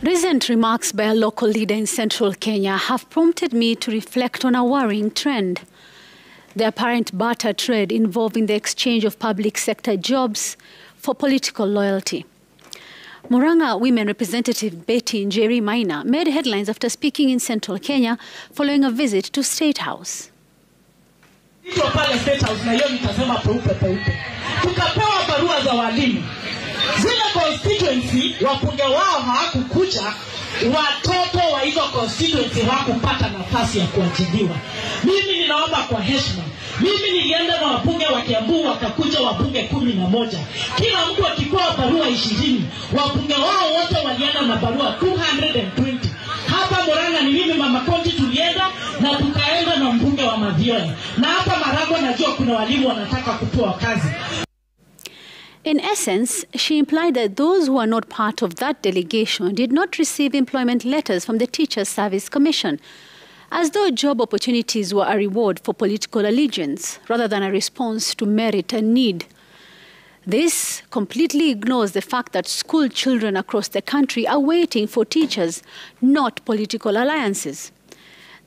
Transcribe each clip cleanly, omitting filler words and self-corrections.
Recent remarks by a local leader in central Kenya have prompted me to reflect on a worrying trend. The apparent barter trade involving the exchange of public sector jobs for political loyalty. Murang'a women representative Betty Njeri Maina made headlines after speaking in central Kenya following a visit to State House. Tukapewa barua za walimu. Zile constituency wapunge wao hawakukuja, watoto wa hizo constituency hawakupata nafasi ya kuajiriwa. Mimi ninaomba kwa heshima. Mimi nilienda na wapunge wa Kiambu wakakuja wapunge 11. Kila mtu akipewa barua 20. Wapunge wao wote walienda na barua 220. Hapa Murang'a ni mimi Mama Konti tulienda na tukaenda na mbunge wa Mavioni. Na hapa Maragwa najua kuna walimu wanataka kupewa kazi. In essence, she implied that those who are not part of that delegation did not receive employment letters from the Teachers Service Commission, as though job opportunities were a reward for political allegiance rather than a response to merit and need. This completely ignores the fact that school children across the country are waiting for teachers, not political alliances.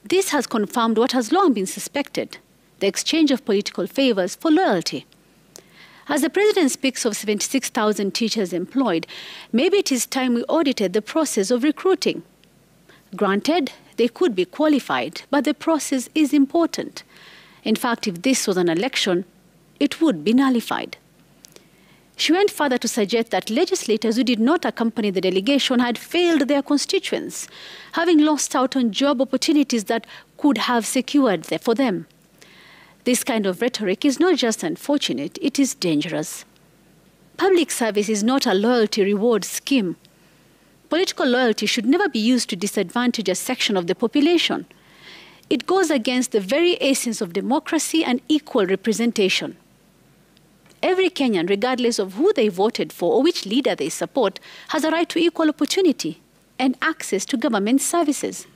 This has confirmed what has long been suspected, the exchange of political favors for loyalty. As the President speaks of 76,000 teachers employed, maybe it is time we audited the process of recruiting. Granted, they could be qualified, but the process is important. In fact, if this was an election, it would be nullified. She went further to suggest that legislators who did not accompany the delegation had failed their constituents, having lost out on job opportunities that could have secured for them. This kind of rhetoric is not just unfortunate, it is dangerous. Public service is not a loyalty reward scheme. Political loyalty should never be used to disadvantage a section of the population. It goes against the very essence of democracy and equal representation. Every Kenyan, regardless of who they voted for or which leader they support, has a right to equal opportunity and access to government services.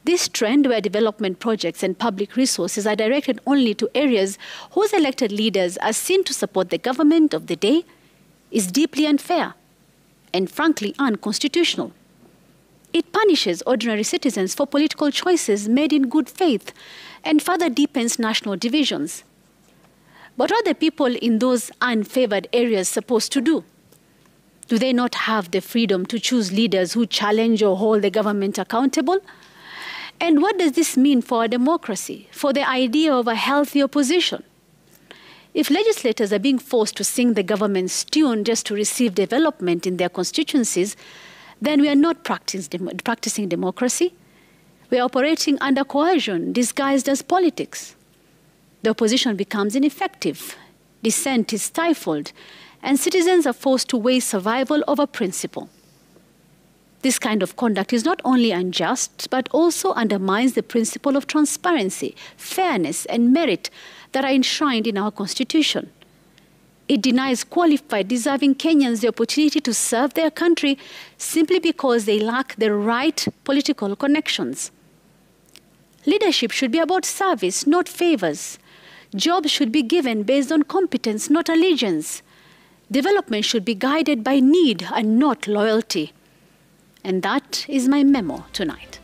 This trend where development projects and public resources are directed only to areas whose elected leaders are seen to support the government of the day is deeply unfair and frankly unconstitutional. It punishes ordinary citizens for political choices made in good faith and further deepens national divisions. But what are the people in those unfavored areas supposed to do? Do they not have the freedom to choose leaders who challenge or hold the government accountable? And what does this mean for our democracy, for the idea of a healthy opposition? If legislators are being forced to sing the government's tune just to receive development in their constituencies, then we are not practicing democracy. We are operating under coercion disguised as politics. The opposition becomes ineffective, dissent is stifled, and citizens are forced to weigh survival over principle. This kind of conduct is not only unjust, but also undermines the principle of transparency, fairness, and merit that are enshrined in our Constitution. It denies qualified, deserving Kenyans the opportunity to serve their country simply because they lack the right political connections. Leadership should be about service, not favors. Jobs should be given based on competence, not allegiance. Development should be guided by need and not loyalty. And that is my memo tonight.